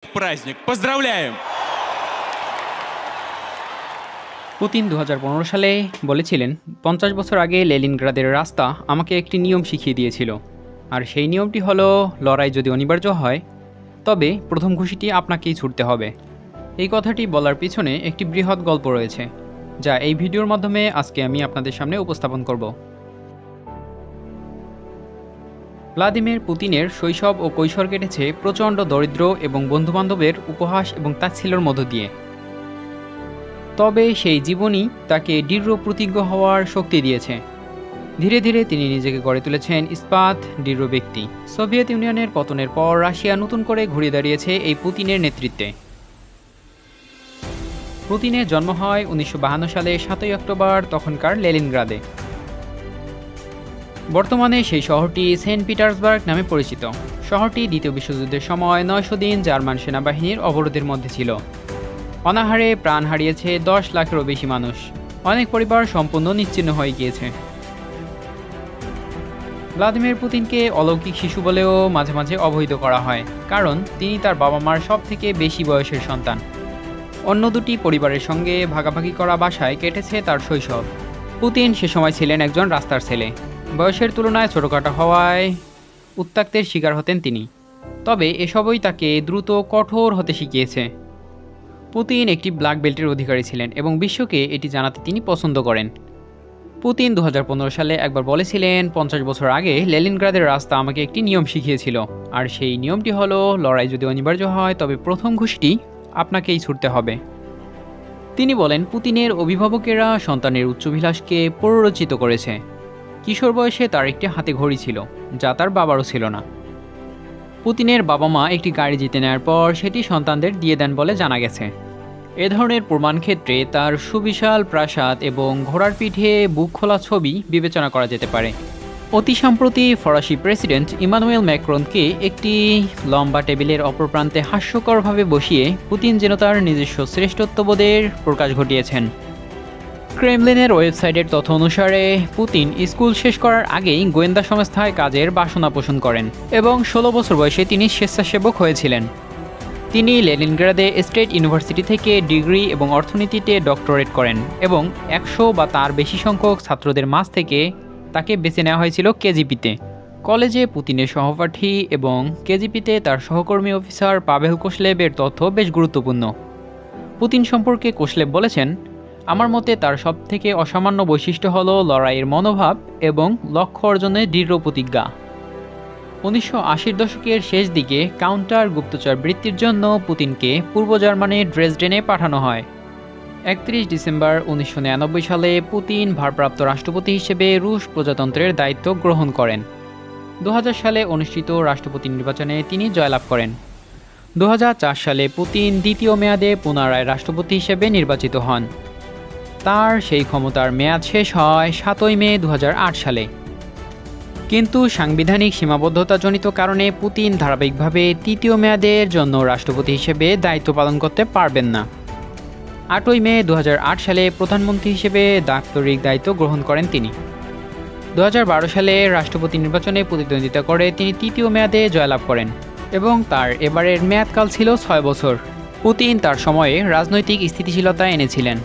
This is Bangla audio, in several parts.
Праздник. Поздравляем! পুতিন ২০১৫ সালে বলেছিলেন ৫০ বছর আগে লেনিনগ্রাদের রাস্তা আমাকে একটি নিয়ম শিখিয়ে দিয়েছিল, আর সেই নিয়মটি হলো লড়াই যদি অনিবার্য হয় তবে প্রথম ঘুষিটি আপনাকেই ছুটতে হবে। এই কথাটি বলার পিছনে একটি বৃহৎ গল্প রয়েছে, যা এই ভিডিওর মাধ্যমে আজকে আমি আপনাদের সামনে উপস্থাপন করব। ভ্লাদিমির পুতিনের শৈশব ও কৈশোর কেটেছে প্রচণ্ড দরিদ্র এবং বন্ধুবান্ধবের উপহাস এবং তাচ্ছিল্যের মধ্য দিয়ে। তবে সেই জীবনই তাকে দৃঢ় প্রতিজ্ঞ হওয়ার শক্তি দিয়েছে। ধীরে ধীরে তিনি নিজেকে গড়ে তুলেছেন ইস্পাত দৃঢ় ব্যক্তি। সোভিয়েত ইউনিয়নের পতনের পর রাশিয়া নতুন করে ঘুরে দাঁড়িয়েছে এই পুতিনের নেতৃত্বে। পুতিনের জন্ম হয় ১৯৫২ সালে ৭ই অক্টোবর তখনকার লেনিনগ্রাদে। বর্তমানে সেই শহরটি সেন্ট পিটার্সবার্গ নামে পরিচিত। শহরটি দ্বিতীয় বিশ্বযুদ্ধের সময় ৯০০ দিন জার্মান সেনাবাহিনীর অবরোধের মধ্যে ছিল। অনাহারে প্রাণ হারিয়েছে ১০ লাখেরও বেশি মানুষ। অনেক পরিবার সম্পূর্ণ নিশ্চিহ্ন হয়ে গিয়েছে। ভ্লাদিমির পুতিনকে অলৌকিক শিশু বলেও মাঝে মাঝে অবহিত করা হয়, কারণ তিনি তার বাবা মার সব থেকে বেশি বয়সের সন্তান। অন্য দুটি পরিবারের সঙ্গে ভাগাভাগি করা বাসায় কেটেছে তার শৈশব। পুতিন সে সময় ছিলেন একজন রাস্তার ছেলে। বয়সের তুলনায় ছোটোখাটো হওয়ায় উত্ত্যক্তের শিকার হতেন তিনি। তবে এসবই তাকে দ্রুত কঠোর হতে শিখিয়েছে। পুতিন একটি ব্ল্যাক বেল্টের অধিকারী ছিলেন এবং বিশ্বকে এটি জানাতে তিনি পছন্দ করেন। পুতিন ২০১৫ সালে একবার বলেছিলেন ৫০ বছর আগে লেনিনগ্রাদের রাস্তা আমাকে একটি নিয়ম শিখিয়েছিল, আর সেই নিয়মটি হলো লড়াই যদি অনিবার্য হয় তবে প্রথম ঘুষিটি আপনাকেই ছুটতে হবে। তিনি বলেন পুতিনের অভিভাবকেরা সন্তানের উচ্চাভিলাষকে প্ররোচিত করেছে। কিশোর বয়সে তার একটি হাতে ঘড়ি ছিল, যা তার বাবারও ছিল না। পুতিনের বাবা মা একটি গাড়ি জিতে নেওয়ার পর সেটি সন্তানদের দিয়ে দেন বলে জানা গেছে। এ ধরনের প্রমাণ ক্ষেত্রে তার সুবিশাল প্রাসাদ এবং ঘোড়ার পিঠে বুক খোলা ছবি বিবেচনা করা যেতে পারে। অতি সম্প্রতি ফরাসি প্রেসিডেন্ট ইমানুয়েল ম্যাক্রনকে একটি লম্বা টেবিলের অপর প্রান্তে হাস্যকরভাবে বসিয়ে পুতিন যেন তার নিজস্ব শ্রেষ্ঠত্ববোধের প্রকাশ ঘটিয়েছেন। ক্রেমলিনের ওয়েবসাইটের তথ্য অনুসারে পুতিন স্কুল শেষ করার আগেই গোয়েন্দা সংস্থায় কাজের বাসনা পোষণ করেন এবং ১৬ বছর বয়সে তিনি স্বেচ্ছাসেবক হয়েছিলেন। তিনি লেনিনগ্রাদে স্টেট ইউনিভার্সিটি থেকে ডিগ্রি এবং অর্থনীতিতে ডক্টরেট করেন এবং ১০০ বা তার বেশি সংখ্যক ছাত্রদের মাঝ থেকে তাকে বেছে নেওয়া হয়েছিল কেজিপিতে। কলেজে পুতিনের সহপাঠী এবং কেজিপিতে তার সহকর্মী অফিসার পাভেল কোশলেভের তথ্য বেশ গুরুত্বপূর্ণ। পুতিন সম্পর্কে কোশলেভ বলেছেন, আমার মতে তার সবথেকে অসামান্য বৈশিষ্ট্য হল লড়াইয়ের মনোভাব এবং লক্ষ্য অর্জনের দৃঢ় প্রতিজ্ঞা। ১৯৮০ দশকের শেষ দিকে কাউন্টার গুপ্তচর বৃত্তির জন্য পুতিনকে পূর্ব জার্মানির ড্রেসডেনে পাঠানো হয়। ৩১ ডিসেম্বর ১৯৯৯ সালে পুতিন ভারপ্রাপ্ত রাষ্ট্রপতি হিসেবে রুশ প্রজাতন্ত্রের দায়িত্ব গ্রহণ করেন। ২০০০ সালে অনুষ্ঠিত রাষ্ট্রপতি নির্বাচনে তিনি জয়লাভ করেন। ২০০৪ সালে পুতিন দ্বিতীয় মেয়াদে পুনরায় রাষ্ট্রপতি হিসেবে নির্বাচিত হন। তার সেই ক্ষমতার মেয়াদ শেষ হয় ৭ই মে ২০০৮ সালে। কিন্তু সাংবিধানিক সীমাবদ্ধতাজনিত কারণে পুতিন ধারাবাহিকভাবে তৃতীয় মেয়াদের জন্য রাষ্ট্রপতি হিসেবে দায়িত্ব পালন করতে পারবেন না। ৮ই মে ২০০৮ সালে প্রধানমন্ত্রী হিসেবে দাপ্তরিক দায়িত্ব গ্রহণ করেন তিনি। ২০১২ সালে রাষ্ট্রপতি নির্বাচনে প্রতিদ্বন্দ্বিতা করে তিনি তৃতীয় মেয়াদে জয়লাভ করেন এবং তার এবারের মেয়াদকাল ছিল ৬ বছর। পুতিন তার সময়ে রাজনৈতিক স্থিতিশীলতা এনেছিলেন।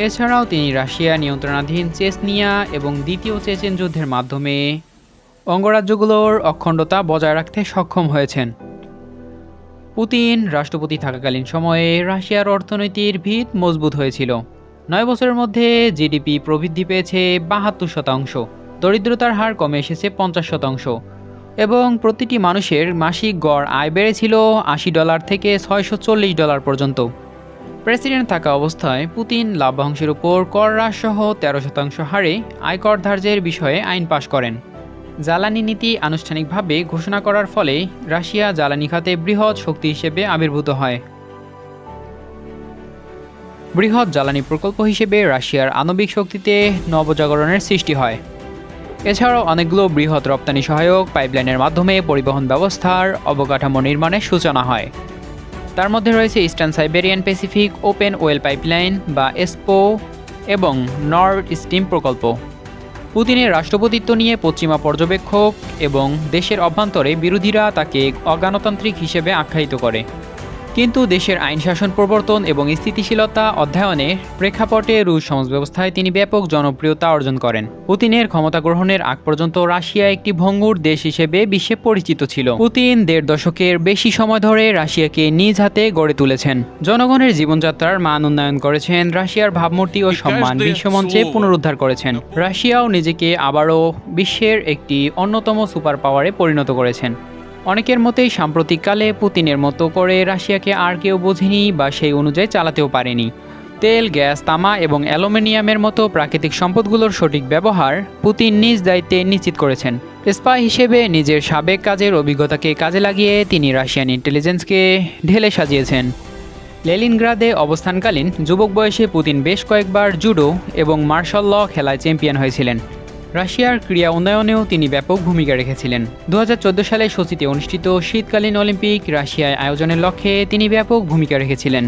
এছাড়াও তিনি রাশিয়া নিয়ন্ত্রণাধীন চেচনিয়া এবং দ্বিতীয় চেচেন যুদ্ধের মাধ্যমে অঙ্গরাজ্যগুলোর অখণ্ডতা বজায় রাখতে সক্ষম হয়েছেন। পুতিন রাষ্ট্রপতি থাকাকালীন সময়ে রাশিয়ার অর্থনীতির ভিত মজবুত হয়েছিল। ৯ বছরের মধ্যে জিডিপি প্রবৃদ্ধি পেয়েছে ৭২%, দরিদ্রতার হার কমে এসেছে ৫০% এবং প্রতিটি মানুষের মাসিক গড় আয় বেড়েছিল $৮০ থেকে $৬৪০ পর্যন্ত। প্রেসিডেন্ট থাকা অবস্থায় পুতিন লাভ্যাংশের উপর কর হ্রাসসহ ১৩% হারে আয়কর ধার্যের বিষয়ে আইন পাশ করেন। জ্বালানি নীতি আনুষ্ঠানিকভাবে ঘোষণা করার ফলে রাশিয়া জ্বালানি খাতে বৃহৎ শক্তি হিসেবে আবির্ভূত হয়। বৃহৎ জ্বালানি প্রকল্প হিসেবে রাশিয়ার আণবিক শক্তিতে নবজাগরণের সৃষ্টি হয়। এছাড়াও অনেকগুলো বৃহৎ রপ্তানি সহায়ক পাইপলাইনের মাধ্যমে পরিবহন ব্যবস্থার অবকাঠামো নির্মাণের সূচনা হয়। তার মধ্যে রয়েছে eastern Siberian Pacific open well pipeline বা এসপো এবং নর্ড স্ট্রিম প্রকল্প। পুতিনের রাষ্ট্রপতিত্ব নিয়ে পশ্চিমা পর্যবেক্ষক এবং দেশের অভ্যন্তরে বিরোধীরা তাকে অগণতান্ত্রিক হিসেবে আখ্যায়িত করে। কিন্তু দেশের আইন শাসন প্রবর্তন এবং স্থিতিশীলতা অধ্যয়নের প্রেক্ষাপটে রুশ সমাজ ব্যবস্থায় তিনি ব্যাপক জনপ্রিয়তা অর্জন করেন। পুতিনের ক্ষমতা গ্রহণের আগ পর্যন্ত রাশিয়া একটি ভঙ্গুর দেশ হিসেবে বিশ্বে পরিচিত ছিল। পুতিন ১.৫ দশকের বেশি সময় ধরে রাশিয়াকে নিজ হাতে গড়ে তুলেছেন, জনগণের জীবনযাত্রার মান উন্নয়ন করেছেন, রাশিয়ার ভাবমূর্তি ও সম্মান বিশ্বমঞ্চে পুনরুদ্ধার করেছেন। রাশিয়াও নিজেকে আবারও বিশ্বের একটি অন্যতম সুপার পাওয়ারে পরিণত করেছেন। অনেকের মতেই সাম্প্রতিককালে পুতিনের মতো করে রাশিয়াকে আর কেউ বোঝেনি বা সেই অনুযায়ী চালাতেও পারেনি। তেল, গ্যাস, তামা এবং অ্যালুমিনিয়ামের মতো প্রাকৃতিক সম্পদগুলোর সঠিক ব্যবহার পুতিন নিজ দায়িত্বে নিশ্চিত করেছেন। স্পাই হিসেবে নিজের সাবেক কাজের অভিজ্ঞতাকে কাজে লাগিয়ে তিনি রাশিয়ান ইন্টেলিজেন্সকে ঢেলে সাজিয়েছেন। লেনিনগ্রাদে অবস্থানকালীন যুবক বয়সে পুতিন বেশ কয়েকবার জুডো এবং মার্শাল ল খেলায় চ্যাম্পিয়ন হয়েছিলেন। রাশিয়ার ক্রীড়া উন্নয়নেও তিনি ব্যাপক ভূমিকা রেখেছিলেন। ২০১৪ সালে সোচিতে অনুষ্ঠিত শীতকালীন অলিম্পিক রাশিয়ায় আয়োজনের লক্ষ্যে তিনি ব্যাপক ভূমিকা রেখেছিলেন।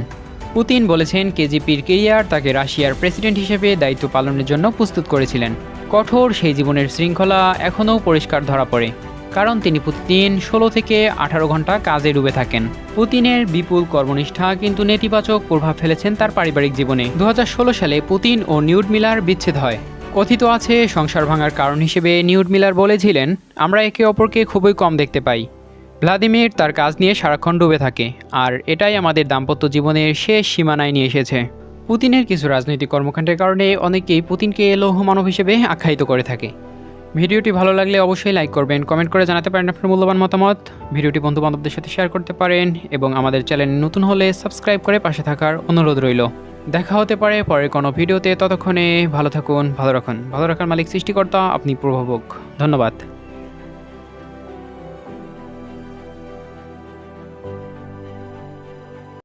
পুতিন বলেছেন, কেজিপির কেরিয়ার তাকে রাশিয়ার প্রেসিডেন্ট হিসেবে দায়িত্ব পালনের জন্য প্রস্তুত করেছিলেন। কঠোর সেই জীবনের শৃঙ্খলা এখনও পরিষ্কার ধরা পড়ে, কারণ তিনি প্রতিদিন ১৬ থেকে ১৮ ঘন্টা কাজে ডুবে থাকেন। পুতিনের বিপুল কর্মনিষ্ঠা কিন্তু নেতিবাচক প্রভাব ফেলেছেন তার পারিবারিক জীবনে। ২০১৬ সালে পুতিন ও লিউডমিলার বিচ্ছেদ হয়। কথিত আছে, সংসার ভাঙার কারণ হিসেবে লিউডমিলার বলেছিলেন, আমরা একে অপরকে খুবই কম দেখতে পাই। ভ্লাদিমির তার কাজ নিয়ে সারাক্ষণ ডুবে থাকে, আর এটাই আমাদের দাম্পত্য জীবনের শেষ সীমানায় নিয়ে এসেছে। পুতিনের কিছু রাজনৈতিক কর্মকাণ্ডের কারণে অনেকেই পুতিনকে লৌহ মানব হিসেবে আখ্যায়িত করে থাকে। ভিডিওটি ভালো লাগলে অবশ্যই লাইক করবেন, কমেন্ট করে জানাতে পারেন আপনার মূল্যবান মতামত। ভিডিওটি বন্ধুবান্ধবদের সাথে শেয়ার করতে পারেন এবং আমাদের চ্যানেল নতুন হলে সাবস্ক্রাইব করে পাশে থাকার অনুরোধ রইল। দেখা হতে পারে পরের কোনো ভিডিওতে। ততক্ষণে ভালো থাকুন, ভালো রাখার মালিক সৃষ্টিকর্তা, আপনি প্রভাবক। ধন্যবাদ।